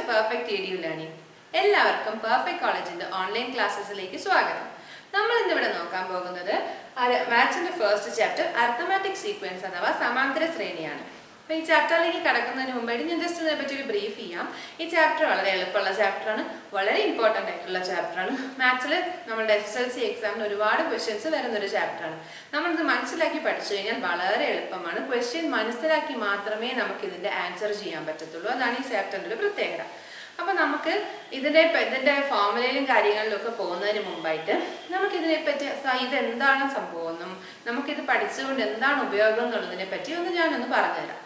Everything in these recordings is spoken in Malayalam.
Perfect EDU learning. എല്ലാവർക്കും പെർഫെക്റ്റ് കോളേജിന്റെ ഓൺലൈൻ ക്ലാസ്സസിലേക്ക് സ്വാഗതം. നമ്മൾ ഇന്നിവിടെ നോക്കാൻ പോകുന്നത് മാത്സിന്റെ ഫസ്റ്റ് ചാപ്റ്റർ അരിത്തമാറ്റിക് സീക്വൻസ് അഥവാ സമാന്തര ശ്രേണിയാണ്. അപ്പോൾ ഈ ചാപ്റ്ററിലേക്ക് കടക്കുന്നതിന് മുമ്പായിട്ട് ഞാൻ ജസ്റ്റ് ഇതിനെപ്പറ്റി ഒരു ബ്രീഫ് ചെയ്യാം. ഈ ചാപ്റ്റർ വളരെ എളുപ്പമുള്ള ചാപ്റ്ററാണ്, വളരെ ഇമ്പോർട്ടൻ്റ് ആയിട്ടുള്ള ചാപ്റ്ററാണ്. മാത്സിൽ നമ്മുടെ SSLC എക്സാമിന് ഒരുപാട് ക്വസ്റ്റ്യൻസ് വരുന്നൊരു ചാപ്റ്ററാണ്. നമ്മളിത് മനസ്സിലാക്കി പഠിച്ചു കഴിഞ്ഞാൽ വളരെ എളുപ്പമാണ്. ക്വസ്റ്റ്യൻ മനസ്സിലാക്കി മാത്രമേ നമുക്ക് ഇതിൻ്റെ ആൻസർ ചെയ്യാൻ പറ്റത്തുള്ളൂ. അതാണ് ഈ ചാപ്റ്ററിൻ്റെ ഒരു പ്രത്യേകത. അപ്പോൾ നമുക്ക് ഇതിൻ്റെ ഫോർമുലയിലും കാര്യങ്ങളിലും ഒക്കെ പോകുന്നതിന് മുമ്പായിട്ട് നമുക്കിതിനെപ്പറ്റി ഇതെന്താണ് സംഭവം എന്നും നമുക്കിത് പഠിച്ചുകൊണ്ട് എന്താണ് ഉപയോഗം എന്നുള്ളതിനെ പറ്റി ഞാനൊന്ന് പറഞ്ഞുതരാം.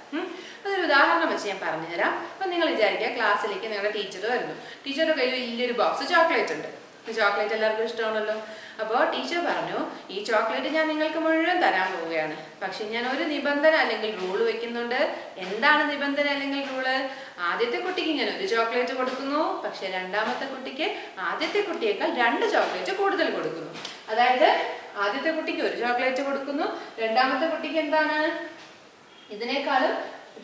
അതൊരു ഉദാഹരണം വെച്ച് ഞാൻ പറഞ്ഞുതരാം. അപ്പം നിങ്ങൾ വിചാരിക്കുക, ക്ലാസ്സിലേക്ക് നിങ്ങളുടെ ടീച്ചർ വരുന്നു. ടീച്ചറുടെ കയ്യിൽ വലിയൊരു ബോക്സ് ചോക്ലേറ്റ് ഉണ്ട്. ചോക്ലേറ്റ് എല്ലാവർക്കും ഇഷ്ടമാണല്ലോ. അപ്പോൾ ടീച്ചർ പറഞ്ഞു, ഈ ചോക്ലേറ്റ് ഞാൻ നിങ്ങൾക്ക് മുഴുവൻ തരാൻ പോവുകയാണ്. പക്ഷെ ഞാൻ ഒരു നിബന്ധന അല്ലെങ്കിൽ റൂള് വെക്കുന്നുണ്ട്. എന്താണ് നിബന്ധന അല്ലെങ്കിൽ റൂള്? ആദ്യത്തെ കുട്ടിക്ക് ഞാൻ ഒരു ചോക്ലേറ്റ് കൊടുക്കുന്നു, പക്ഷെ രണ്ടാമത്തെ കുട്ടിക്ക് ആദ്യത്തെ കുട്ടിയേക്കാൾ 2 ചോക്ലേറ്റ് കൂടുതൽ കൊടുക്കുന്നു. അതായത് ആദ്യത്തെ കുട്ടിക്ക് ഒരു ചോക്ലേറ്റ് കൊടുക്കുന്നു, രണ്ടാമത്തെ കുട്ടിക്ക് എന്താണ് ഇതിനേക്കാളും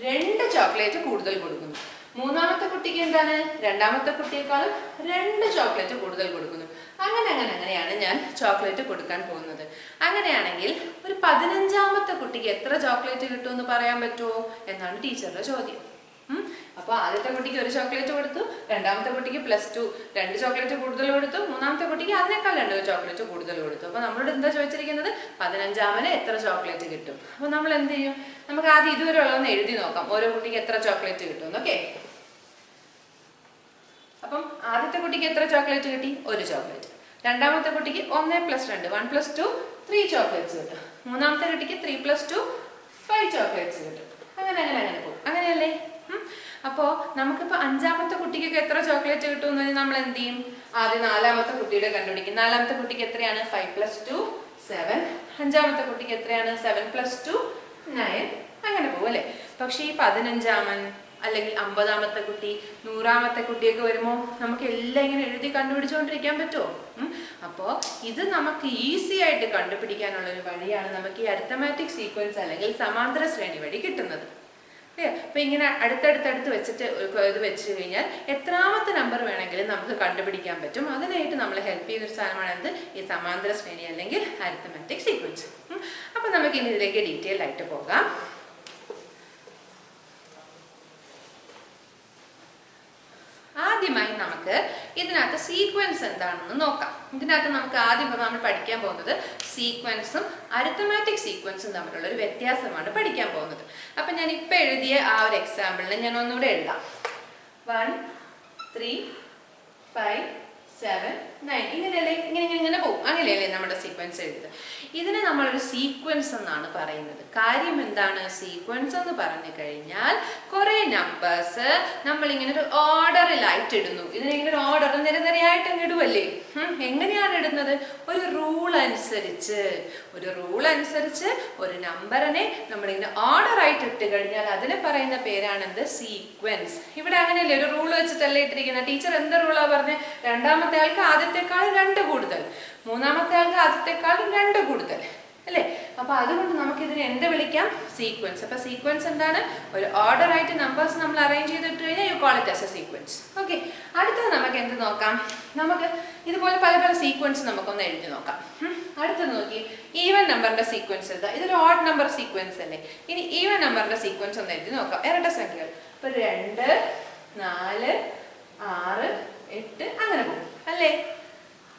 2 ചോക്ലേറ്റ് കൂടുതൽ കൊടുക്കുന്നു. മൂന്നാമത്തെ കുട്ടിക്ക് എന്താണ് രണ്ടാമത്തെ കുട്ടിയേക്കാളും 2 ചോക്ലേറ്റ് കൂടുതൽ കൊടുക്കുന്നു. അങ്ങനെയാണ് ഞാൻ ചോക്ലേറ്റ് കൊടുക്കാൻ പോകുന്നത്. അങ്ങനെയാണെങ്കിൽ ഒരു 15ാമത്തെ കുട്ടിക്ക് എത്ര ചോക്ലേറ്റ് കിട്ടുമെന്ന് പറയാൻ പറ്റുമോ എന്നാണ് ടീച്ചറുടെ ചോദ്യം. അപ്പോൾ ആദ്യത്തെ കുട്ടിക്ക് ഒരു ചോക്ലേറ്റ് കൊടുത്തു, രണ്ടാമത്തെ കുട്ടിക്ക് +2 2 ചോക്ലേറ്റ് കൂടുതൽ കൊടുത്തു, മൂന്നാമത്തെ കുട്ടിക്ക് അതിനേക്കാൾ 2 ചോക്ലേറ്റ് കൂടുതൽ കൊടുത്തു. അപ്പോൾ നമ്മളോട് എന്താ ചോദിച്ചിരിക്കുന്നത്? 15ാമന് എത്ര ചോക്ലേറ്റ് കിട്ടും? അപ്പോൾ നമ്മൾ എന്ത് ചെയ്യും? നമുക്ക് ആദ്യം ഇതുവരെ ഉള്ളതൊന്ന് എഴുതി നോക്കാം. ഓരോ കുട്ടിക്ക് എത്ര ചോക്ലേറ്റ് കിട്ടും. ഓക്കെ, അപ്പം ആദ്യത്തെ കുട്ടിക്ക് എത്ര ചോക്ലേറ്റ് കിട്ടി? 1 ചോക്ലേറ്റ്. രണ്ടാമത്തെ കുട്ടിക്ക് 1 + 2 1 + 2 3 ചോക്ലേറ്റ്സ് കിട്ടും. മൂന്നാമത്തെ കുട്ടിക്ക് 3 + 2 5 ചോക്ലേറ്റ്സ് കിട്ടും. അങ്ങനെ പോകും. അങ്ങനെയല്ലേ? അപ്പോൾ നമുക്കിപ്പോൾ 5ാമത്തെ കുട്ടിക്കൊക്കെ എത്ര ചോക്ലേറ്റ് കിട്ടുമെന്ന് നമ്മൾ എന്ത് ചെയ്യും? ആദ്യം 4ാമത്തെ കുട്ടിയുടെ കണ്ടുപിടിക്കും. 4ാമത്തെ കുട്ടിക്ക് എത്രയാണ്? 5 + 2 7. 5ാമത്തെ കുട്ടിക്ക് എത്രയാണ്? 7 + 2 9. അങ്ങനെ പോകും അല്ലേ? പക്ഷേ ഈ 15ാമൻ അല്ലെങ്കിൽ 50ാമത്തെ കുട്ടി 100ാമത്തെ കുട്ടിയൊക്കെ വരുമ്പോൾ നമുക്ക് എല്ലാം ഇങ്ങനെ എഴുതി കണ്ടുപിടിച്ചുകൊണ്ടിരിക്കാൻ പറ്റുമോ? അപ്പോൾ ഇത് നമുക്ക് ഈസി ആയിട്ട് കണ്ടുപിടിക്കാനുള്ള ഒരു വഴിയാണ് നമുക്ക് ഈ അരിത്തമാറ്റിക് സീക്വൻസ് അല്ലെങ്കിൽ സമാന്തര ശ്രേണി വഴി കിട്ടുന്നത്. അപ്പൊ ഇങ്ങനെ അടുത്തടുത്ത് വെച്ചിട്ട് ഇത് വെച്ച് കഴിഞ്ഞാൽ എത്രാമത്തെ നമ്പർ വേണമെങ്കിലും നമുക്ക് കണ്ടുപിടിക്കാൻ പറ്റും. അതിനായിട്ട് നമ്മളെ ഹെൽപ്പ് ചെയ്യുന്നൊരു സാധനമാണ് എന്ത്? ഈ സമാന്തര ശ്രേണി അല്ലെങ്കിൽ അരിത്തമാറ്റിക് സീക്വൻസ്. അപ്പൊ നമുക്ക് ഇനി ഇതിലേക്ക് ഡീറ്റെയിൽ ആയിട്ട് പോകാം. ആദ്യമായി നമുക്ക് ഇതിനകത്ത് സീക്വൻസ് എന്താണെന്ന് നോക്കാം. ഇതിനകത്ത് നമുക്ക് ആദ്യം നമ്മൾ പഠിക്കാൻ പോകുന്നത് സീക്വൻസും അരിത്തമാറ്റിക് സീക്വൻസും തമ്മിലുള്ള ഒരു വ്യത്യാസമാണ് പഠിക്കാൻ പോകുന്നത്. അപ്പം ഞാൻ ഇപ്പം എഴുതിയ ആ ഒരു എക്സാമ്പിളിന് ഞാൻ ഒന്നുകൂടെ എഴുതാം. 1 3 5 7 9 ഇങ്ങനെയല്ലേ? ഇങ്ങനെ പോകും. അങ്ങനെയല്ലേ നമ്മുടെ സീക്വൻസ് എഴുതുന്നത്? ഇതിനെ നമ്മളൊരു സീക്വൻസ് എന്നാണ് പറയുന്നത്. കാര്യം എന്താണ്? സീക്വൻസ് എന്ന് പറഞ്ഞു കഴിഞ്ഞാൽ കുറേ നമ്പേഴ്സ് നമ്മളിങ്ങനെ ഒരു ഓർഡറിലായിട്ട് ഇടുന്നു. ഇതിനിങ്ങനെ ഒരു ഓർഡർ നിരനിരയായിട്ട് അങ്ങ് ഇടുവല്ലേ? എങ്ങനെയാണ് ഇടുന്നത്? ഒരു റൂൾ അനുസരിച്ച് ഒരു നമ്പറിനെ നമ്മളിങ്ങനെ ഓർഡറായിട്ട് ഇട്ട് കഴിഞ്ഞാൽ അതിനെ പറയുന്ന പേരാണെന്ത്? സീക്വൻസ്. ഇവിടെ അങ്ങനെയല്ലേ? ഒരു റൂൾ വെച്ചിട്ടല്ലേ ഇട്ടിരിക്കുന്നത്. ടീച്ചർ എന്ത് റൂളാ പറഞ്ഞത്? രണ്ടാമത്തെ ആൾക്ക് ആദ്യത്തെക്കാൾ 2 കൂടുതൽ, മൂന്നാമത്തെ ആൾക്ക് ആദ്യത്തെക്കാൾ 2 കൂടുതൽ അല്ലേ? അപ്പൊ അതുകൊണ്ട് നമുക്ക് ഇതിനെ എന്ത് വിളിക്കാം? സീക്വൻസ്. അപ്പൊ സീക്വൻസ് എന്താണ്? ഒരു ഓർഡർ ആയിട്ട് നമ്പേഴ്സ് നമ്മൾ അറേഞ്ച് ചെയ്തിട്ട് കഴിഞ്ഞാൽ you call it as A sequence. Okay, അടുത്തത് നമുക്ക് എന്ത് നോക്കാം? നമുക്ക് ഇതുപോലെ പല സീക്വൻസ് നമുക്കൊന്ന് എഴുതി നോക്കാം. അടുത്തത് നോക്കി, ഈവൻ നമ്പറിന്റെ സീക്വൻസ് എഴുതാം. ഇതൊരു ഓഡ് നമ്പർ സീക്വൻസ് അല്ലേ? ഇനി ഈവൻ നമ്പറിന്റെ സീക്വൻസ് ഒന്ന് എഴുതി നോക്കാം. ഇരട്ട സംഖ്യകൾ. ഇപ്പൊ 2 4 6 8 അങ്ങനെ പോകും അല്ലേ?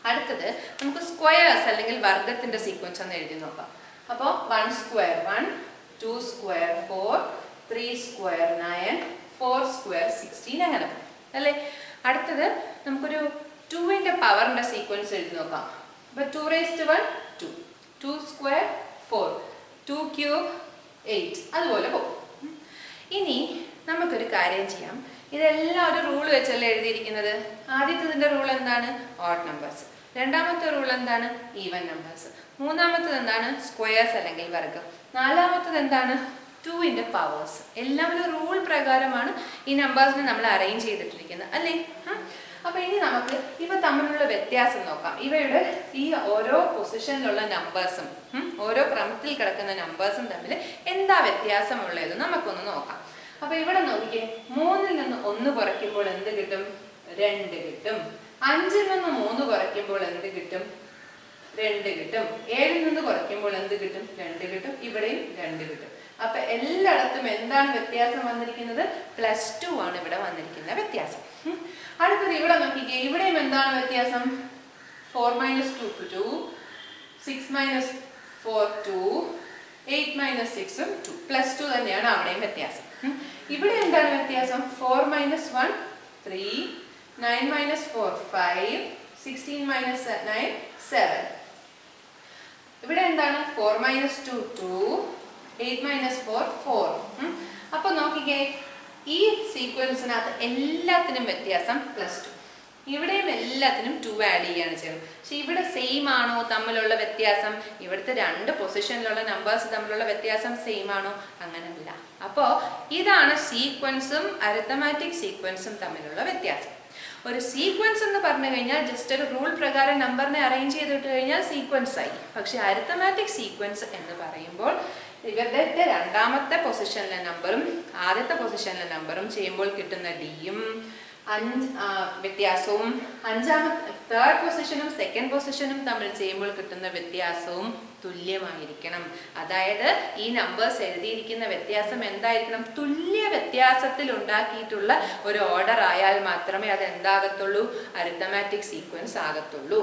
അടുത്തത് നമുക്ക് സ്ക്വയേഴ്സ് അല്ലെങ്കിൽ വർഗത്തിന്റെ സീക്വൻസ് ഒന്ന് എഴുതി നോക്കാം. അപ്പോൾ 1 സ്ക്വയർ 1 2 സ്ക്വയർ 4 3 സ്ക്വയർ 9 4 സ്ക്വയർ 16 അങ്ങനെ അല്ലേ? അടുത്തത് നമുക്കൊരു 2ന്റെ പവറിന്റെ സീക്വൻസ് എഴുതി നോക്കാം. അപ്പോൾ 2⁻1 2 2 സ്ക്വയർ 4 2 ക്യൂബ് 8 അതുപോലെ പോകും. ഇനി നമുക്കൊരു കാര്യം ചെയ്യാം. ഇതെല്ലാം ഒരു റൂൾ വെച്ചല്ലേ എഴുതിയിരിക്കുന്നത്. ആദ്യത്തതിന്റെ റൂൾ എന്താണ്? Odd numbers. രണ്ടാമത്തെ റൂൾ എന്താണ്? Even numbers. മൂന്നാമത്തത് എന്താണ്? സ്ക്വയേഴ്സ് അല്ലെങ്കിൽ വർഗം. നാലാമത്തത് എന്താണ്? 2ന്റെ പവേഴ്സ്. എല്ലാം ഒരു റൂൾ പ്രകാരമാണ് ഈ നമ്പേഴ്സിനെ നമ്മൾ അറേഞ്ച് ചെയ്തിട്ടിരിക്കുന്നത് അല്ലേ? അപ്പൊ ഇനി നമുക്ക് ഇവ തമ്മിലുള്ള വ്യത്യാസം നോക്കാം. ഇവയുടെ ഈ ഓരോ പൊസിഷനിലുള്ള നമ്പേഴ്സും ഓരോ ക്രമത്തിൽ കിടക്കുന്ന നമ്പേഴ്സും തമ്മിൽ എന്താ വ്യത്യാസമുള്ളത് നമുക്കൊന്ന് നോക്കാം. അപ്പൊ ഇവിടെ നോക്കിക്കേ, 3ൽ നിന്ന് 1 കുറയ്ക്കുമ്പോൾ എന്ത് കിട്ടും? 2 കിട്ടും. 5ൽ നിന്ന് 3 കുറയ്ക്കുമ്പോൾ എന്ത് കിട്ടും? 2 കിട്ടും. 7ൽ നിന്ന് കുറയ്ക്കുമ്പോൾ എന്ത് കിട്ടും? 2 കിട്ടും. ഇവിടെയും 2 കിട്ടും. അപ്പൊ എല്ലായിടത്തും എന്താണ് വ്യത്യാസം വന്നിരിക്കുന്നത്? +2 ആണ് ഇവിടെ വന്നിരിക്കുന്ന വ്യത്യാസം. അടുത്തത് ഇവിടെ നോക്കിക്കേ, ഇവിടെയും എന്താണ് വ്യത്യാസം? 4 - 2 2, 6 - 4 2, 8 - 6 2. +2 തന്നെയാണ് അവിടെയും വ്യത്യാസം. ഇവിടെ എന്താണ് വ്യത്യാസം? 4 - 1 3, 9 - 4 5, 16 - 9 7. ഇവിടെ എന്താണ്? 4 - 2 2, 8 - 4 4. അപ്പൊ നോക്കിക്കേ, ഈ സീക്വൻസിനകത്ത് എല്ലാത്തിനും വ്യത്യാസം +2. ഇവിടെയും എല്ലാത്തിനും 2 ആഡ് ചെയ്യാണ് ചെയ്യുന്നത്. പക്ഷെ ഇവിടെ സെയിം ആണോ തമ്മിലുള്ള വ്യത്യാസം? ഇവിടുത്തെ 2 പൊസിഷനിലുള്ള നമ്പേഴ്സ് തമ്മിലുള്ള വ്യത്യാസം സെയിം ആണോ? അങ്ങനെയല്ല. അപ്പോൾ ഇതാണ് സീക്വൻസും അരിത്തമാറ്റിക് സീക്വൻസും തമ്മിലുള്ള വ്യത്യാസം. ഒരു സീക്വൻസ് എന്ന് പറഞ്ഞു കഴിഞ്ഞാൽ ജസ്റ്റ് ഒരു റൂൾ പ്രകാരം നമ്പറിനെ അറേഞ്ച് ചെയ്തിട്ട് കഴിഞ്ഞാൽ സീക്വൻസ് ആയി. പക്ഷെ അരിത്തമാറ്റിക് സീക്വൻസ് എന്ന് പറയുമ്പോൾ ഇവരുടെ രണ്ടാമത്തെ പൊസിഷനിലെ നമ്പറും ആദ്യത്തെ പൊസിഷനിലെ നമ്പറും ചെയ്യുമ്പോൾ കിട്ടുന്ന ഡിയും വ്യത്യാസവും തേർഡ് പൊസിഷനും സെക്കൻഡ് പൊസിഷനും തമ്മിൽ ചെയ്യുമ്പോൾ കിട്ടുന്ന വ്യത്യാസവും തുല്യമായിരിക്കണം. അതായത് ഈ നമ്പേഴ്സ് എഴുതിയിരിക്കുന്ന വ്യത്യാസം എന്തായിരിക്കണം? തുല്യ വ്യത്യാസത്തിൽ ഉണ്ടാക്കിയിട്ടുള്ള ഒരു ഓർഡർ ആയാൽ മാത്രമേ അത് എന്താകത്തുള്ളൂ? അരിത്തമാറ്റിക് സീക്വൻസ് ആകത്തുള്ളൂ.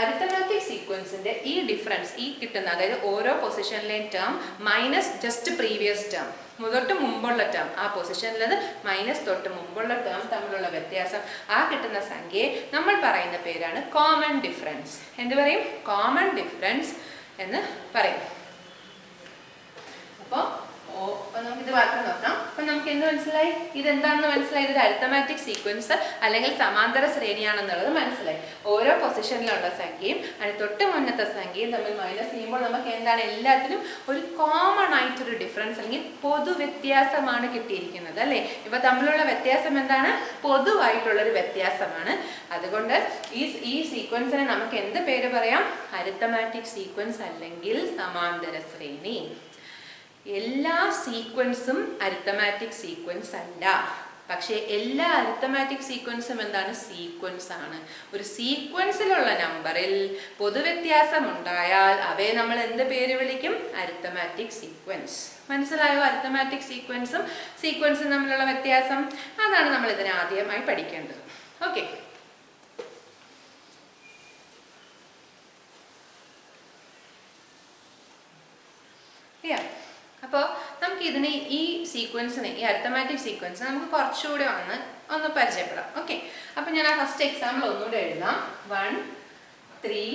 അരിത്തമാറ്റിക് സീക്വൻസിന്റെ ഈ ഡിഫറൻസ്, ഈ കിട്ടുന്ന, അതായത് ഓരോ പൊസിഷനിലെയും term minus just previous term, തൊട്ട് മുമ്പുള്ള ടേം, ആ പൊസിഷനിലത് മൈനസ് തൊട്ട് മുമ്പുള്ള ടേം തമ്മിലുള്ള വ്യത്യാസം, ആ കിട്ടുന്ന സംഖ്യയെ നമ്മൾ പറയുന്ന പേരാണ് കോമൺ ഡിഫറൻസ്. എന്ത് പറയും? കോമൺ ഡിഫറൻസ് എന്ന് പറയും. അപ്പോൾ നമുക്കിത് മാത്രം നോക്കാം. അപ്പൊ നമുക്ക് എന്ത് മനസ്സിലായി? ഇതെന്താണെന്ന് മനസ്സിലായി? ഇതൊരു അരിത്തമാറ്റിക് സീക്വൻസ് അല്ലെങ്കിൽ സമാന്തര ശ്രേണിയാണെന്നുള്ളത് മനസ്സിലായി. ഓരോ പൊസിഷനിലുള്ള സംഖ്യയും അതിന് തൊട്ട് മുന്നത്തെ സംഖ്യയും തമ്മിൽ മൈനസ് ചെയ്യുമ്പോൾ നമുക്ക് എന്താണ്? എല്ലാത്തിനും ഒരു കോമൺ ആയിട്ടൊരു ഡിഫറൻസ് അല്ലെങ്കിൽ പൊതു വ്യത്യാസമാണ് കിട്ടിയിരിക്കുന്നത്, അല്ലേ? ഇവ തമ്മിലുള്ള വ്യത്യാസം എന്താണ്? പൊതുവായിട്ടുള്ളൊരു വ്യത്യാസമാണ്. അതുകൊണ്ട് ഈ സീക്വൻസിനെ നമുക്ക് എന്ത് പേര് പറയാം? അരിത്തമാറ്റിക് സീക്വൻസ് അല്ലെങ്കിൽ സമാന്തര ശ്രേണി. എല്ലാ സീക്വൻസും അരിത്തമാറ്റിക് സീക്വൻസ് അല്ല. പക്ഷേ എല്ലാ അരിത്തമാറ്റിക് സീക്വൻസും എന്താണ്? സീക്വൻസ് ആണ്. ഒരു സീക്വൻസിലുള്ള നമ്പറിൽ പൊതുവ്യത്യാസം ഉണ്ടായാൽ അവയെ നമ്മൾ എന്ത് പേര് വിളിക്കും? Arithmetic sequence. മനസ്സിലായോ? അരിത്തമാറ്റിക് സീക്വൻസും സീക്വൻസും തമ്മിലുള്ള വ്യത്യാസം അതാണ് നമ്മൾ ഇതിന് ആദ്യമായി പഠിക്കേണ്ടത്. ഓക്കെ. അപ്പോൾ നമുക്ക് ഇതിനെ, ഈ സീക്വൻസിനെ, ഈ അരിത്തമാറ്റിക് സീക്വൻസ് നമുക്ക് കുറച്ചുകൂടെ ഒന്ന് പരിചയപ്പെടാം. ഓക്കെ. അപ്പം ഞാൻ ആ ഫസ്റ്റ് എക്സാമ്പിൾ ഒന്നുകൂടെ എഴുതാം. 1 3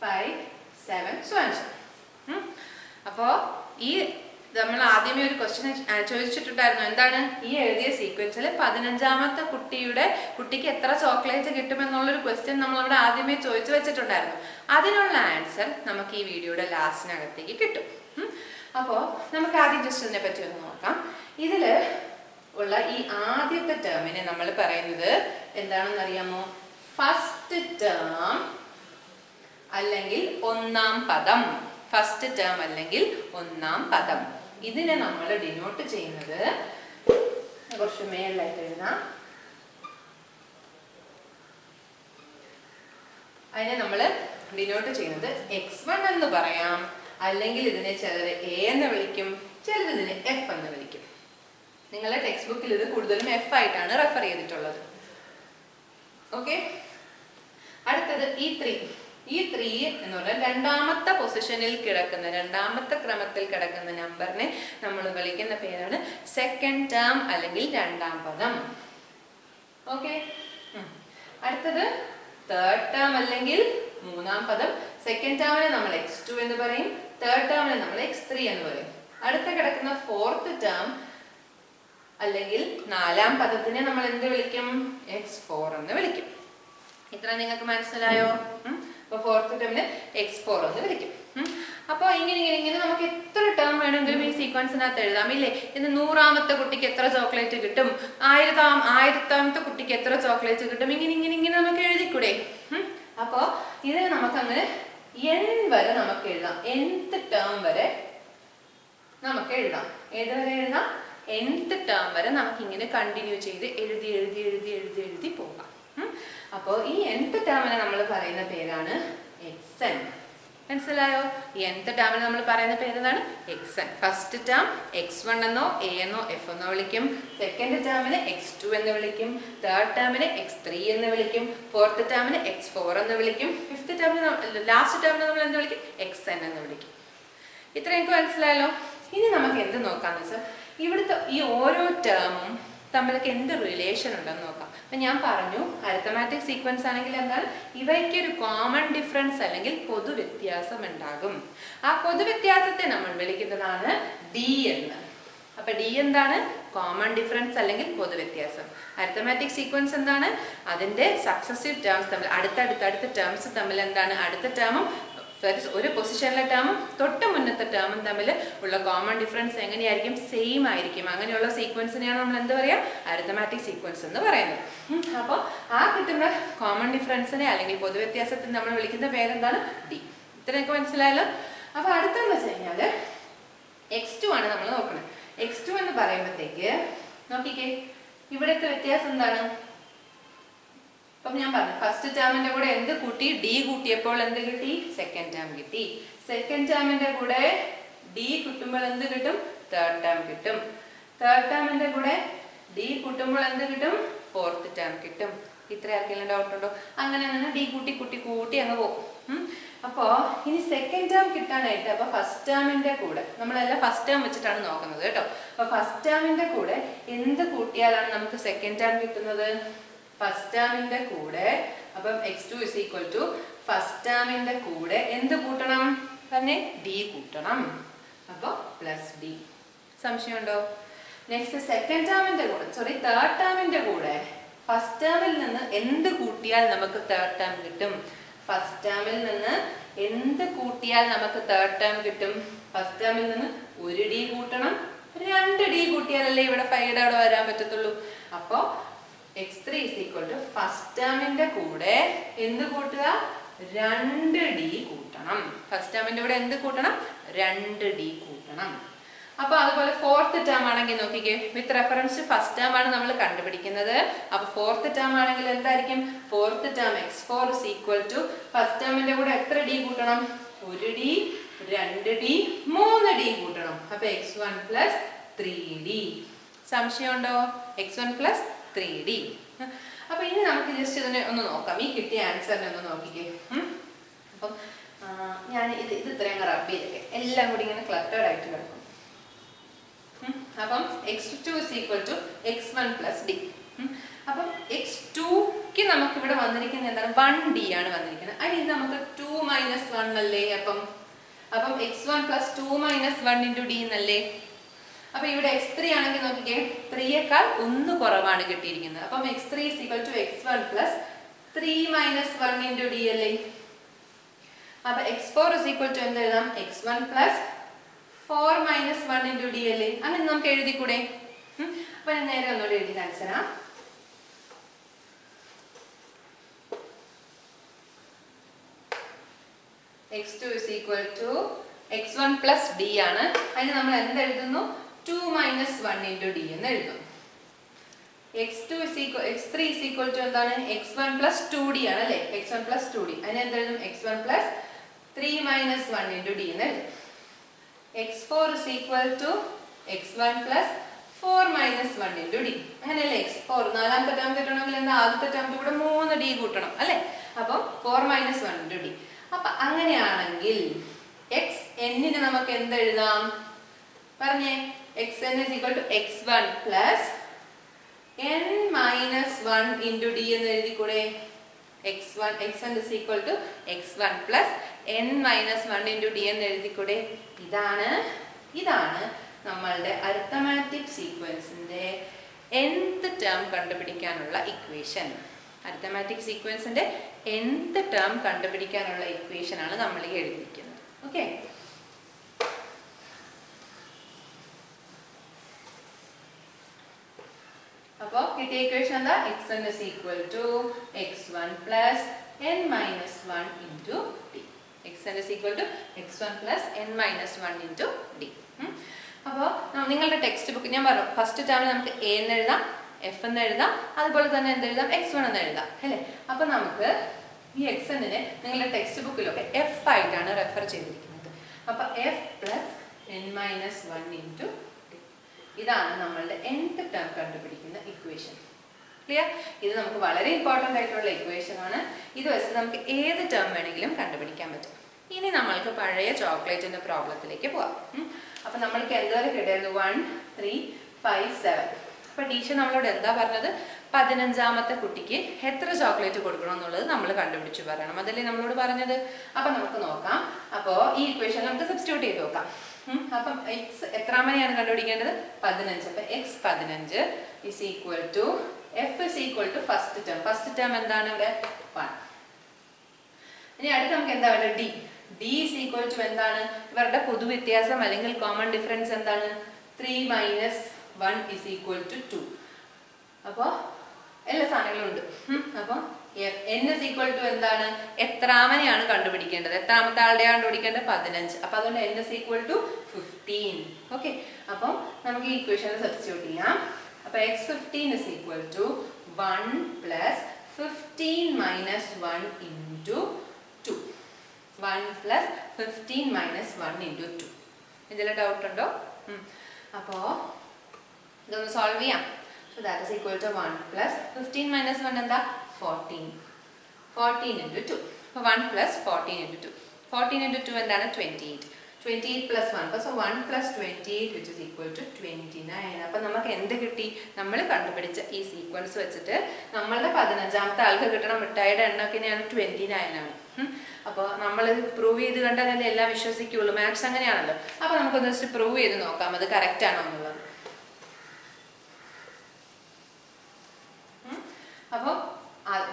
5 7 so and so. അപ്പോൾ ഈ നമ്മൾ ആദ്യമേ ഒരു ക്വസ്റ്റ്യൻ ചോദിച്ചിട്ടുണ്ടായിരുന്നു. എന്താണ്? ഈ എഴുതിയ സീക്വൻസിൽ 15ാമത്തെ കുട്ടിക്ക് എത്ര ചോക്ലേറ്റ് കിട്ടുമെന്നുള്ളൊരു ക്വസ്റ്റ്യൻ നമ്മളവിടെ ആദ്യമേ ചോദിച്ചു വെച്ചിട്ടുണ്ടായിരുന്നു. അതിനുള്ള ആൻസർ നമുക്ക് ഈ വീഡിയോയുടെ ലാസ്റ്റിനകത്തേക്ക് കിട്ടും. അപ്പോൾ നമുക്ക് ആദ്യം ജസ്റ്റ് ഇതിനെ പറ്റി ഒന്ന് നോക്കാം. ഇതിൽ ഉള്ള ഈ ആദ്യത്തെ ടേമിനെ നമ്മൾ പറയുന്നത് എന്താണെന്ന് അറിയാമോ? ഫസ്റ്റ് ടേം അല്ലെങ്കിൽ ഒന്നാം പദം. ഫസ്റ്റ് ടേം അല്ലെങ്കിൽ ഒന്നാം പദം. ഇതിനെ നമ്മൾ ഡിനോട്ട് ചെയ്യുന്നത്, കുറച്ച് മേലായിട്ട് എഴുതാം, അതിനെ നമ്മൾ ഡിനോട്ട് ചെയ്യുന്നത് x1 എന്ന് പറയാം. അല്ലെങ്കിൽ ഇതിനെ ചിലർ എ എന്ന് വിളിക്കും, ചിലർ ഇതിനെ എഫ് എന്ന് വിളിക്കും. നിങ്ങളുടെ ടെക്സ്റ്റ് ബുക്കിൽ ഇത് കൂടുതലും എഫ് ആയിട്ടാണ് റെഫർ ചെയ്തിട്ടുള്ളത്. ഓക്കെ. അടുത്തത് ഈ ത്രീ എന്ന് പറഞ്ഞാൽ രണ്ടാമത്തെ പൊസിഷനിൽ കിടക്കുന്ന, രണ്ടാമത്തെ ക്രമത്തിൽ കിടക്കുന്ന നമ്പറിനെ നമ്മൾ വിളിക്കുന്ന പേരാണ് സെക്കൻഡ് ടേം അല്ലെങ്കിൽ രണ്ടാം പദം. ഓക്കെ. അടുത്തത് തേർഡ് ടേം അല്ലെങ്കിൽ മൂന്നാം പദം. സെക്കൻഡ് ടേമിനെ നമ്മൾ x2 എന്ന് പറയും, തേർഡ് ടേമിനെ നമ്മൾ x3 എന്ന് പറയും. അടുത്ത കിടക്കുന്ന ഫോർത്ത് ടേം അല്ലെങ്കിൽ നാലാം പദത്തിനെ നമ്മൾ എന്ത് വിളിക്കും? x4 എന്ന് വിളിക്കും. ഇത്ര നിങ്ങൾക്ക് മനസ്സിലായോ? അപ്പൊ ഫോർത്ത് ടേമിന് x4 എന്ന് വിളിക്കും. അപ്പോൾ ഇങ്ങനെ നമുക്ക് എത്ര ടേം വേണമെങ്കിലും ഈ സീക്വൻസിനകത്ത് എഴുതാം, ഇല്ലേ? ഇന്ന് 100ാമത്തെ കുട്ടിക്ക് എത്ര ചോക്ലേറ്റ് കിട്ടും, 1000ാമത്തെ കുട്ടിക്ക് എത്ര ചോക്ലേറ്റ് കിട്ടും, ഇങ്ങനെ നമുക്ക് എഴുതിക്കൂടെ? അപ്പോൾ ഇതിന് നമുക്കങ്ങനെ n വരെ നമുക്ക് എഴുതാം. nth ടേം വരെ നമുക്ക് എഴുതാം. ഏത് വരെ എഴുതാം? nth ടേം വരെ നമുക്ക് ഇങ്ങനെ കണ്ടിന്യൂ ചെയ്ത് എഴുതി പോകാം. അപ്പോൾ ഈ nth ടേമിനെ നമ്മൾ പറയുന്ന പേരാണ് xn. മനസ്സിലായോ? ഈ nth ടേമിന് നമ്മൾ പറയുന്ന പേരെന്താണ്? xn. ഫസ്റ്റ് ടേം x1 എന്നോ a എന്നോ f എന്നോ വിളിക്കും. സെക്കൻഡ് ടേമിനെ x2 എന്ന് വിളിക്കും. തേർഡ് ടേമിനെ x3 എന്ന് വിളിക്കും. ഫോർത്ത് ടേമിനെ x4 എന്ന് വിളിക്കും. ഫിഫ്ത്ത് ടേമിന് ലാസ്റ്റ് ടേമിനെ നമ്മൾ എന്ത് വിളിക്കും? xn എന്ന് വിളിക്കും. ഇത്രയൊക്കെ മനസ്സിലായല്ലോ. ഇനി നമുക്ക് എന്ത് നോക്കാന്ന് വെച്ചാൽ ഇവിടുത്തെ ഈ ഓരോ ടേമും തമ്മിലൊക്കെ എന്ത് റിലേഷൻ ഉണ്ടെന്ന് നോക്കാം. അപ്പം ഞാൻ പറഞ്ഞു അരിത്തമാറ്റിക് സീക്വൻസ് ആണെങ്കിൽ എന്താണ് ഇവയ്ക്കൊരു കോമൺ ഡിഫറൻസ് അല്ലെങ്കിൽ പൊതുവ്യത്യാസം ഉണ്ടാകും. ആ പൊതുവ്യത്യാസത്തെ നമ്മൾ വിളിക്കുന്നതാണ് ഡി എന്ന്. അപ്പൊ ഡി എന്താണ്? കോമൺ ഡിഫറൻസ് അല്ലെങ്കിൽ പൊതുവ്യത്യാസം. അരിത്തമാറ്റിക് സീക്വൻസ് എന്താണ്? അതിന്റെ സക്സസീവ് ടേംസ് തമ്മിൽ അടുത്ത ടേംസ് തമ്മിൽ എന്താണ് അടുത്ത ടേമും ഒരു പൊസിഷനിലെ ടേമും തൊട്ട് മുന്നത്തെ ടേമും തമ്മിൽ ഉള്ള കോമൺ ഡിഫറൻസ് എങ്ങനെയായിരിക്കും? സെയിം ആയിരിക്കും. അങ്ങനെയുള്ള സീക്വൻസിനെയാണ് നമ്മൾ എന്ത് പറയാ? അരിത്തമാറ്റിക് സീക്വൻസ് എന്ന് പറയുന്നത്. അപ്പോൾ ആ കിട്ടുന്ന കോമൺ ഡിഫറൻസിനെ അല്ലെങ്കിൽ പൊതുവ്യത്യാസത്തിന് നമ്മൾ വിളിക്കുന്ന പേരെന്താണ്? ഡി. ഇത്രയൊക്കെ മനസ്സിലായല്ലോ. അപ്പൊ അടുത്തെന്ന് വെച്ച് കഴിഞ്ഞാൽ x2 ആണ് നമ്മൾ നോക്കുന്നത്. x2 എന്ന് പറയുമ്പോഴത്തേക്ക് നോക്കിക്കേ, ഇവിടുത്തെ വ്യത്യാസം എന്താണ്? അപ്പം ഞാൻ പറഞ്ഞു ഫസ്റ്റ് ടേമിന്റെ കൂടെ എന്ത് കൂട്ടി? ഡി കൂട്ടിയപ്പോൾ എന്ത് കിട്ടി? സെക്കൻഡ് ടേം കിട്ടി. സെക്കൻഡ് ടേമിന്റെ കൂടെ ഡി കിട്ടുമ്പോൾ എന്ത് കിട്ടും? തേർഡ് ടേം കിട്ടും. തേർഡ് ടേമിന്റെ കൂടെ ഡി കൂട്ടുമ്പോൾ എന്ത് കിട്ടും? ഫോർത്ത് ടേം കിട്ടും. ഇത്ര ആർക്കെല്ലാം ഡൗട്ട് ഉണ്ടോ? അങ്ങനെ ഡി കൂട്ടി അങ്ങ് പോകും. അപ്പോ ഇനി സെക്കൻഡ് ടേം കിട്ടാനായിട്ട് അപ്പൊ ഫസ്റ്റ് ടേമിന്റെ കൂടെ നമ്മളെല്ലാം ഫസ്റ്റ് ടേം വെച്ചിട്ടാണ് നോക്കുന്നത് കേട്ടോ. അപ്പൊ ഫസ്റ്റ് ടേമിന്റെ കൂടെ എന്ത് കൂട്ടിയാലാണ് നമുക്ക് സെക്കൻഡ് ടേം കിട്ടുന്നത്? ഫസ്റ്റ് ടേമിന്റെ കൂടെ അപ്പം x2 is equal to first ടേമിന്റെ കൂടെ എന്ത് കൂട്ടണം? തന്നെ ഡി കൂട്ടണം. അപ്പൊ പ്ലസ് ഡി. സംശയമുണ്ടോ? നെക്സ്റ്റ് സെക്കൻഡ് ടേമിന്റെ കൂടെ തേർഡ് ടേമിന്റെ കൂടെ ഫസ്റ്റ് ടേമിൽ നിന്ന് എന്ത് കൂട്ടിയാൽ നമുക്ക് തേർഡ് ടേം കിട്ടും? ഫസ്റ്റ് ടേമിൽ നിന്ന് എന്ത് കൂട്ടിയാൽ നമുക്ക് തേർഡ് ടേം കിട്ടും? ഫസ്റ്റ് ടേമിൽ നിന്ന് ഒരു ഡി കൂട്ടണം. 2 ഡി കൂട്ടിയാലല്ലേ ഇവിടെ 5 അവിടെ വരാൻ പറ്റത്തുള്ളൂ. അപ്പോ x3 is equal to first ടേമിന്റെ കൂടെ എന്ത് കൂട്ടുക? 2 ഡി കൂട്ടണം. ഫസ്റ്റ് ടേമിന്റെ കൂടെ എന്ത് കൂട്ടണം? 2 ഡി കൂട്ടണം. അപ്പൊ അതുപോലെ ഫോർത്ത് ടേം ആണെങ്കിൽ നോക്കിക്കേ, വിത്ത് റെഫറൻസ് ഫസ്റ്റ് ടേം ആണ് നമ്മൾ കണ്ടുപിടിക്കുന്നത്. അപ്പൊ ഫോർത്ത് ടേം ആണെങ്കിൽ എന്തായിരിക്കും? Fourth term x4 is equal to first ടേമിന്റെ കൂടെ എത്ര ഡി കൂട്ടണം? 1 ഡി, 2 ഡി, 3 ഡി കൂട്ടണം. അപ്പൊ x1 plus 3d. സംശയമുണ്ടോ? x1 plus 3d. അപ്പൊ ഇനി നമുക്ക് ജസ്റ്റ് ഇതിനെ ഒന്ന് നോക്കാം. ഈ കിട്ടിയ ആൻസറിനെ ഒന്ന് നോക്കിക്കേ. അപ്പം ഞാൻ ഇത് ഇത്രയും റബ്ബ് ചെയ്തൊക്കെ എല്ലാം കൂടി ഇങ്ങനെ ക്ലട്ടേർഡ് ആയിട്ട് കിടക്കും. അപ്പം x2 is equal to x1 plus d. അപ്പം x2ക്ക് നമുക്ക് ഇവിടെ വന്നിരിക്കുന്നത് എന്താണ്? 1d ആണ് വന്നിരിക്കുന്നത്. അതിന് നമുക്ക് 2 minus 1 അല്ലേ? അപ്പം x1 plus 2 minus 1 into d എന്നല്ലേ? അപ്പൊ ഇവിടെ x3 ആണെങ്കിൽ നോക്കിക്കേ, 3യേക്കാൾ 1 കുറവാണ് കിട്ടിയിരിക്കുന്നത്. അപ്പം x3 is equal to x1 plus 3 minus 1 into d അല്ലേ? അപ്പൊ x4 is equal to എന്ത് എഴുതാം? x1 plus 4 minus 1 into d അല്ലേ? അങ്ങനെ നമുക്ക് എഴുതിക്കൂടെ? അപ്പൊ ഞാൻ നേരെ ഒന്നുകൂടെ എഴുതി കാണിച്ചാ. x2 is equal to x1 plus d ആണ്. അതിന് നമ്മൾ എന്ത് എഴുതുന്നു? 2 minus 1 into d എന്ന് എഴുതും. x3 is equal to എന്താണ്? x1 plus 2d ആണ് അല്ലേ? x1 plus 2d. അതിന് എന്ത് എഴുതും? x1 plus 3 minus 1 into d എന്ന് എഴുതും. x4 is equal to x1 plus 4 minus 1 into d. അങ്ങനെയല്ലേ? x4 നാലാമത്തെ ടേം കിട്ടണമെങ്കിൽ എന്താ? ആദ്യത്തെ ടേമിന്റെ കൂടെ 3 d കൂട്ടണം അല്ലേ? അപ്പം 4 minus 1 into d. അപ്പൊ അങ്ങനെയാണെങ്കിൽ xn-ന് നമുക്ക് എന്ത് എഴുതാം? പറഞ്ഞേ. xn is equal to x1 plus n minus 1 into d എന്ന് എഴുതിക്കൂടെ? xn is equal to x1 plus n minus 1 into d എന്ന് എഴുതിക്കൂടെ? ഇതാണ് നമ്മളുടെ അരിത്തമാറ്റിക് സീക്വൻസിന്റെ nth ടേം കണ്ടുപിടിക്കാനുള്ള ഇക്വേഷൻ. അരിത്തമാറ്റിക് സീക്വൻസിന്റെ nth ടേം കണ്ടുപിടിക്കാനുള്ള ഇക്വേഷൻ ആണ് നമ്മൾ ഈ എഴുതിയിരിക്കുന്നത്. ഓക്കെ, അപ്പോൾ കിട്ടിയ ഇക്വേഷൻ എന്താ? xn is equal to x1 plus n minus 1 into d. xn is equal to x1 plus n minus 1 into d. അപ്പോൾ നിങ്ങളുടെ ടെക്സ്റ്റ് ബുക്ക് ഞാൻ പറഞ്ഞു ഫസ്റ്റ് ടേമിൽ നമുക്ക് എ എന്ന് എഴുതാം, എഫ് എന്ന് എഴുതാം, അതുപോലെ തന്നെ എന്തെഴുതാം, x1 എന്ന് എഴുതാം അല്ലേ. അപ്പൊ നമുക്ക് ഈ എക്സെന്നിനെ നിങ്ങളുടെ ടെക്സ്റ്റ് ബുക്കിലൊക്കെ എഫ് ആയിട്ടാണ് റെഫർ ചെയ്തിരിക്കുന്നത്. അപ്പൊ F plus n minus 1 into ഇതാണ് നമ്മളുടെ nth ടേം കണ്ടുപിടിക്കുന്ന ഇക്വേഷൻ. ക്ലിയർ? ഇത് നമുക്ക് വളരെ ഇമ്പോർട്ടൻ്റ് ആയിട്ടുള്ള ഇക്വേഷൻ ആണ്. ഇത് വെച്ച് നമുക്ക് ഏത് ടേം വേണമെങ്കിലും കണ്ടുപിടിക്കാൻ പറ്റും. ഇനി നമ്മൾക്ക് പഴയ ചോക്ലേറ്റിന്റെ പ്രോബ്ലത്തിലേക്ക് പോവാം. അപ്പൊ നമ്മൾക്ക് എന്തുവരെ കിട്ടിയിരുന്നു? 1 3 5 7. അപ്പൊ ടീച്ചർ നമ്മളോട് എന്താ പറഞ്ഞത്? 15ാമത്തെ കുട്ടിക്ക് എത്ര ചോക്ലേറ്റ് കൊടുക്കണം എന്നുള്ളത് നമ്മൾ കണ്ടുപിടിച്ചു പറയണം. അതല്ലേ നമ്മളോട് പറഞ്ഞത്? അപ്പൊ നമുക്ക് നോക്കാം. അപ്പോ ഈ ഇക്വേഷൻ നമുക്ക് സബ്സ്റ്റിറ്റ്യൂട്ട് ചെയ്ത് നോക്കാം. അപ്പം എക്സ് എത്രാമനെയാണ് കണ്ടുപിടിക്കേണ്ടത്? 15. അപ്പൊ x 15 is equal to f is equal to first term. First term എന്താണ് ഇവിടെ? 1. ഇനി അടുത്ത് നമുക്ക് എന്താ വേണ്ടത്? d. d is equal to എന്താണ്? ഇവരുടെ പൊതുവ്യത്യാസം അല്ലെങ്കിൽ കോമൺ ഡിഫറൻസ് എന്താണ്? 3 മൈനസ് 1 is equal to 2. അപ്പോ എല്ലാ സാധനങ്ങളും ഉണ്ട്. അപ്പൊ n is equal to എന്താണ്? എത്രാമനെയാണ് കണ്ടുപിടിക്കേണ്ടത്? എത്രാമത്തെ ആളുടെയാണ് കണ്ടുപിടിക്കേണ്ടത്? 15. അപ്പൊ അതുകൊണ്ട് n is equal to 15. Okay, അപ്പം നമുക്ക് ഈ ഇക്വേഷനിൽ സബ്സ്റ്റിറ്റ്യൂട്ട് ചെയ്യാം. അപ്പൊ x 15 is equal to 1 plus 15 minus 1 into 2. 1 plus 15 minus 1 into 2. ഇതിൽ ഡൗട്ട് ഉണ്ടോ? അപ്പോ ഇതൊന്ന് സോൾവ് ചെയ്യാം. So that is equal to 1 plus 15 minus 1 എന്താ? 14. 14 into 2. So 1 plus 14 into 2. 14 into 2 എന്താണ്? 28. 28 plus 1. So 1 plus 28 which is equal to 29. അപ്പൊ നമുക്ക് എന്ത് കിട്ടി? നമ്മൾ കണ്ടുപിടിച്ച ഈ സീക്വൻസ് വെച്ചിട്ട് നമ്മളുടെ 15ാമത്തെ ആൾക്ക് കിട്ടണ മിഠായിയുടെ എണ്ണൊക്കെയാണ് 29 ആണ്. അപ്പോൾ നമ്മൾ പ്രൂവ് ചെയ്ത് കണ്ടാലല്ലേ എല്ലാം വിശ്വസിക്കുള്ളൂ. മാത്സ് അങ്ങനെയാണല്ലോ. അപ്പൊ നമുക്കൊന്ന് ജസ്റ്റ് പ്രൂവ് ചെയ്ത് നോക്കാം അത് കറക്റ്റ് ആണോ എന്നുള്ളത്. അപ്പോൾ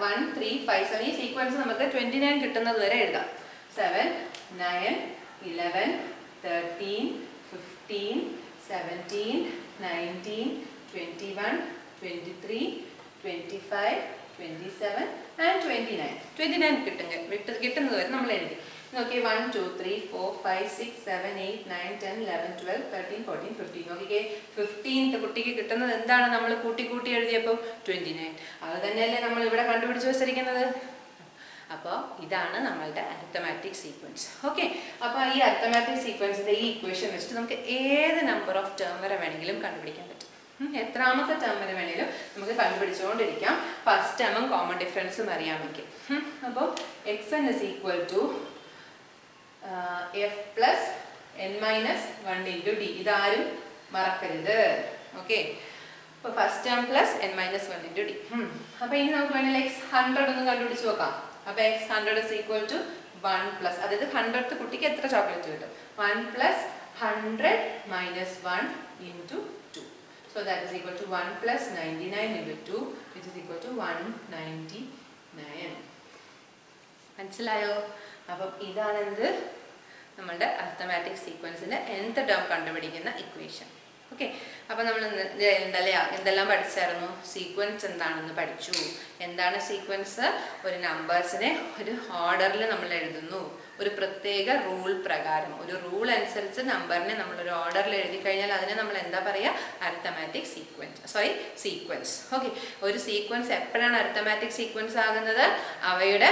1 3 5 7 ഈ സീക്വൻസ് നമുക്ക് 29 കിട്ടുന്നത് വരെ എഴുതാം. 7 9 11 13 15 17 19 21 23 25 27 and 29. 29 കിട്ടുന്നത് വരെ നമ്മൾ എഴുതി. നോക്കിയേ 1 2 3 4 5 6 7 8 9 10 11 12 13 14 15. നോക്കിയേ 15th കുട്ടിക്ക് കിട്ടുന്നത് എന്താണ്? നമ്മൾ കൂട്ടി കൂട്ടി എഴുതിയപ്പോൾ 29. അത് തന്നെയല്ലേ നമ്മൾ ഇവിടെ കണ്ടുപിടിച്ച് വെച്ചിരിക്കുന്നത്. അപ്പോൾ ഇതാണ് നമ്മളുടെ അരിത്തമാറ്റിക് സീക്വൻസ്. ഓക്കെ, അപ്പോൾ ഈ അരിത്തമാറ്റിക് സീക്വൻസിന്റെ ഈ ഇക്വേഷൻ വെച്ചിട്ട് നമുക്ക് ഏത് നമ്പർ ഓഫ് ടേം വരെ വേണമെങ്കിലും കണ്ടുപിടിക്കാൻ പറ്റും. എത്രാമത്തെ ടേം വരെ വേണമെങ്കിലും നമുക്ക് കണ്ടുപിടിച്ചുകൊണ്ടിരിക്കാം. ഫസ്റ്റ് ടേമും കോമൺ ഡിഫറൻസും അറിയാമെങ്കിൽ. അപ്പോൾ xn is equal to f plus n minus 1 into d. ഇതാരും മറക്കരുത്. ഓക്കെ, അപ്പോൾ first term plus n minus 1 into d. അപ്പോൾ ഇനി നമുക്ക് വേണമെങ്കിൽ x 100 ഒന്ന് കണ്ടുപിടിച്ച് നോക്കാം. അപ്പോൾ x 100 is equal to 1 plus, അതായത് 100th കുട്ടിക്ക് എത്ര ചോക്ലേറ്റ് കിട്ടും? 1 plus 100 minus 1 into 2. So that is equal to 1 plus 99 into 2 which is equal to 199. മനസ്സിലായോ? അപ്പം ഇതാണ് എന്ത്? നമ്മളുടെ അരിത്തമാറ്റിക് സീക്വൻസിന്റെ nth ടേം കണ്ടുപിടിക്കുന്ന ഇക്വേഷൻ. ഓക്കെ, അപ്പോൾ നമ്മൾ എന്തെല്ലാം പഠിച്ചായിരുന്നു? സീക്വൻസ് എന്താണെന്ന് പഠിച്ചു. എന്താണ് സീക്വൻസ്? ഒരു നമ്പേഴ്സിനെ ഒരു ഓർഡറിൽ നമ്മൾ എഴുതുന്നു. ഒരു പ്രത്യേക റൂൾ പ്രകാരം, ഒരു റൂൾ അനുസരിച്ച് നമ്പറിനെ നമ്മൾ ഒരു ഓർഡറിൽ എഴുതി കഴിഞ്ഞാൽ അതിനെ നമ്മൾ എന്താ പറയുക? Arithmetic sequence. ഓക്കെ, ഒരു സീക്വൻസ് എപ്പോഴാണ് അരിത്തമാറ്റിക് സീക്വൻസ് ആകുന്നത്? അവയുടെ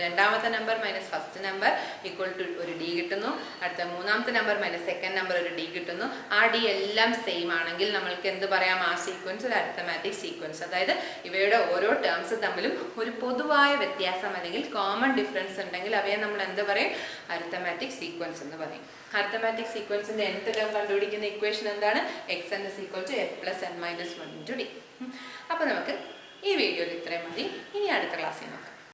രണ്ടാമത്തെ number minus first number equal to ഒരു ഡി കിട്ടുന്നു. അടുത്ത മൂന്നാമത്തെ നമ്പർ മൈനസ് സെക്കൻഡ് നമ്പർ ഒരു ഡി കിട്ടുന്നു. ആ ഡി എല്ലാം സെയിം ആണെങ്കിൽ നമ്മൾക്ക് എന്ത് പറയാം? ആ സീക്വൻസ് ഒരു അരിത്തമാറ്റിക് സീക്വൻസ്. അതായത് ഇവയുടെ ഓരോ ടേംസ് തമ്മിലും ഒരു പൊതുവായ വ്യത്യാസം അല്ലെങ്കിൽ കോമൺ ഡിഫറൻസ് ഉണ്ടെങ്കിൽ അവയെ നമ്മൾ എന്ത് പറയും? അരിത്തമാറ്റിക് സീക്വൻസ് എന്ന് പറയും. അരിത്തമാറ്റിക് സീക്വൻസിന്റെ nth ടേം കണ്ടുപിടിക്കുന്ന ഇക്വേഷൻ എന്താണ്? xn is equal to f plus n minus 1 into d. അപ്പോൾ നമുക്ക് ഈ വീഡിയോയിൽ ഇത്രയും മതി. ഇനി അടുത്ത ക്ലാസ്സിൽ നോക്കാം.